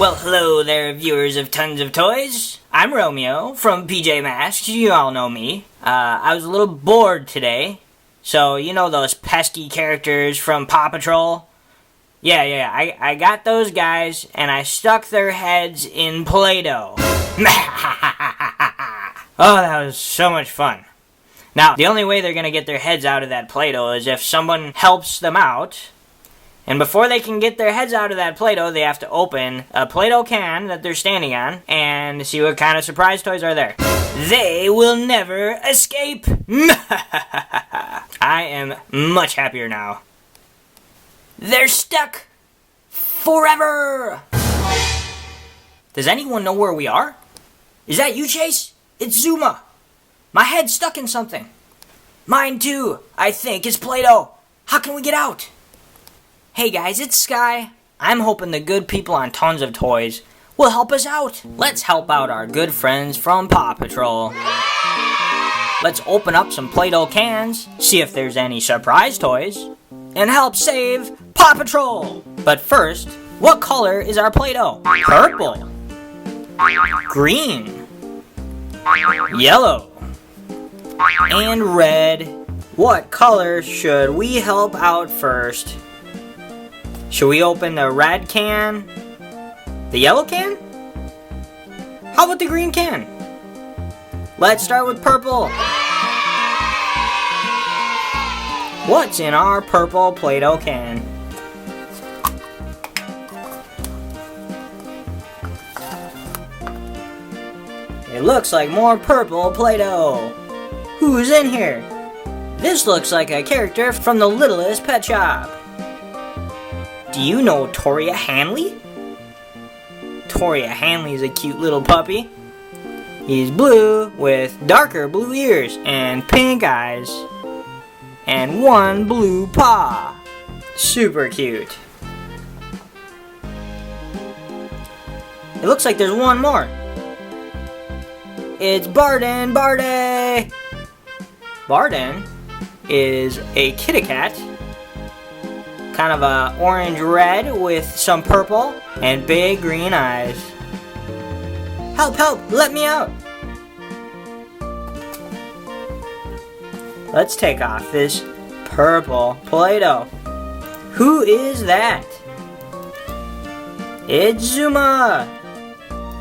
Well, hello there, viewers of Tons of Toys. I'm Romeo from PJ Masks. You all know me. I was a little bored today. So, you know those pesky characters from Paw Patrol? Yeah, I got those guys, and I stuck their heads in Play-Doh. Oh, that was so much fun. Now, the only way they're gonna get their heads out of that Play-Doh is if someone helps them out. And before they can get their heads out of that Play-Doh, they have to open a Play-Doh can that they're standing on and see what kind of surprise toys are there. They will never escape! I am much happier now. They're stuck forever! Does anyone know where we are? Is that you, Chase? It's Zuma. My head's stuck in something. Mine too, I think. It's Play-Doh. How can we get out? Hey guys, it's Sky. I'm hoping the good people on Tons of Toys will help us out. Let's help out our good friends from Paw Patrol. Let's open up some Play-Doh cans, see if there's any surprise toys, and help save Paw Patrol. But first, what color is our Play-Doh? Purple, green, yellow, and red. What color should we help out first? Should we open the red can? The yellow can? How about the green can? Let's start with purple. What's in our purple Play-Doh can? It looks like more purple Play-Doh. Who's in here? This looks like a character from the Littlest Pet Shop. Do you know Toria Hanley? Toria Hanley is a cute little puppy. He's blue with darker blue ears and pink eyes. And one blue paw. Super cute. It looks like there's one more. It's Barden Barday! Barden is a kitty cat. Kind of a orange-red with some purple and big green eyes. Help, help, let me out! Let's take off this purple Play-Doh. Who is that? It's Zuma!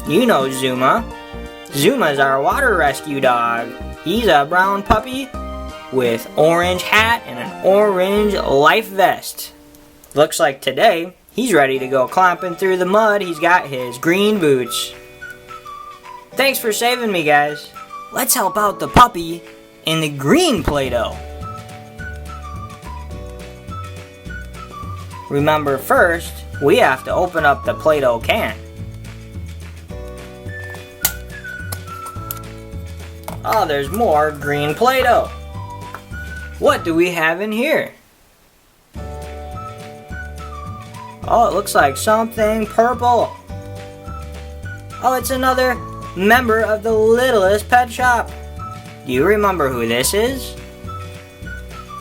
You know Zuma. Zuma's our water rescue dog. He's a brown puppy with orange hat and an orange life vest. Looks like today, he's ready to go clomping through the mud. He's got his green boots. Thanks for saving me, guys. Let's help out the puppy in the green Play-Doh. Remember, first, we have to open up the Play-Doh can. Oh, there's more green Play-Doh. What do we have in here? Oh, it looks like something purple. Oh, it's another member of the Littlest Pet Shop. Do you remember who this is?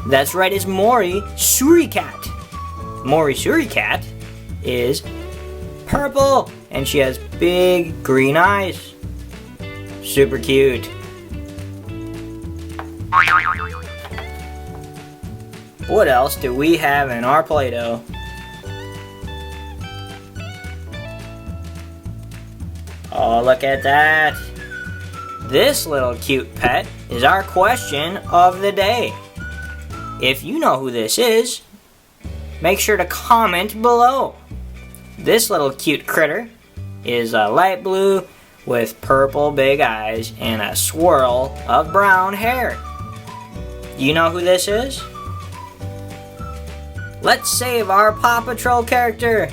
That's right, it's Mori Suricat. Mori Suricat is purple, and she has big green eyes. Super cute. What else do we have in our Play-Doh? Oh, look at that. This little cute pet is our question of the day. If you know who this is, make sure to comment below. This little cute critter is a light blue with purple big eyes and a swirl of brown hair. You know who this is? Let's save our Paw Patrol character.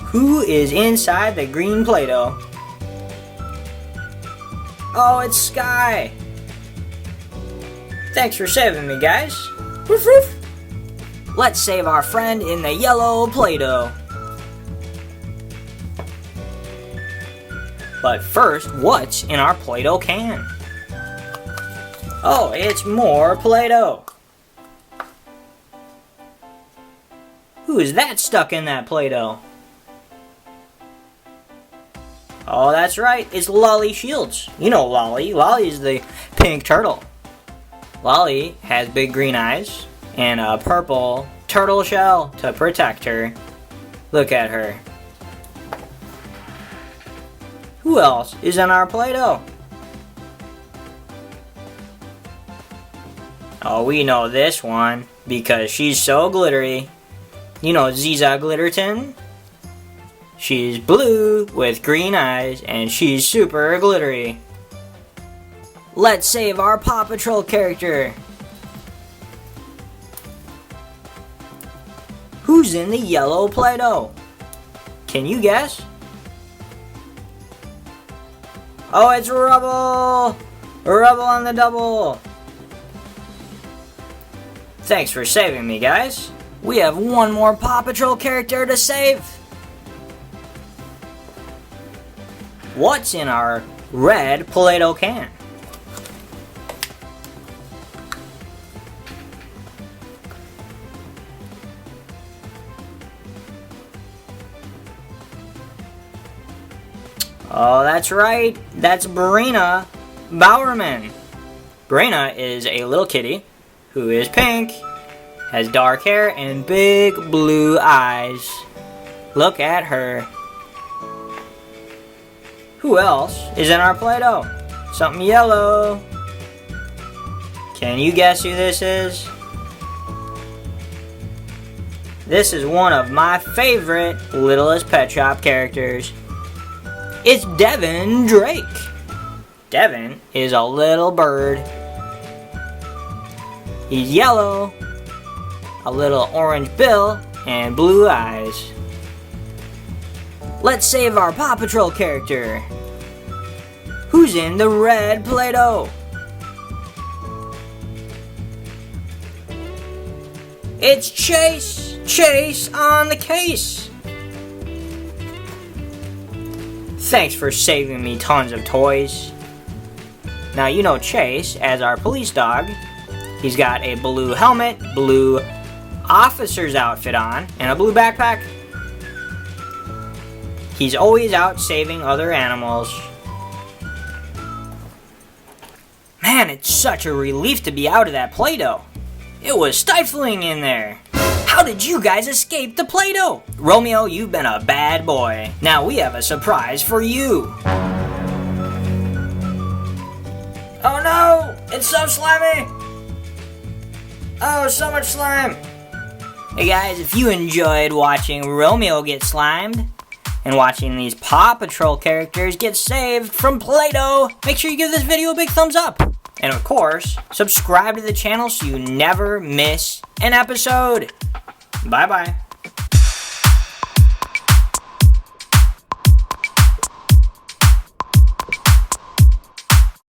Who is inside the green Play-Doh? Oh, it's Sky. Thanks for saving me, guys. Woof woof. Let's save our friend in the yellow Play-Doh. But first, what's in our Play-Doh can? Oh, it's more Play-Doh. Who is that stuck in that Play-Doh? Oh, that's right, it's Lolly Shields. You know Lolly. Lolly is the pink turtle. Lolly has big green eyes and a purple turtle shell to protect her. Look at her. Who else is in our Play-Doh? Oh, we know this one because she's so glittery. You know Ziza Glitterton? She's blue with green eyes and she's super glittery. Let's save our Paw Patrol character. Who's in the yellow Play-Doh? Can you guess? Oh, it's Rubble! Rubble on the double! Thanks for saving me, guys. We have one more Paw Patrol character to save. What's in our red Play-Doh can? Oh, that's right. That's Brina Bowerman. Brina is a little kitty who is pink, has dark hair, and big blue eyes. Look at her. Who else is in our Play-Doh? Something yellow. Can you guess who this is? This is one of my favorite Littlest Pet Shop characters. It's Devin Drake. Devin is a little bird. He's yellow, a little orange bill, and blue eyes. Let's save our Paw Patrol character. Who's in the red Play-Doh? It's Chase! Chase on the case! Thanks for saving me tons of toys. Now you know Chase as our police dog. He's got a blue helmet, blue officer's outfit on, and a blue backpack. He's always out saving other animals. Man, it's such a relief to be out of that Play-Doh. It was stifling in there. How did you guys escape the Play-Doh? Romeo, you've been a bad boy. Now we have a surprise for you. Oh no! It's so slimy! Oh, so much slime! Hey guys, if you enjoyed watching Romeo get slimed and watching these Paw Patrol characters get saved from Play-Doh, make sure you give this video a big thumbs up. And of course, subscribe to the channel so you never miss an episode. Bye-bye.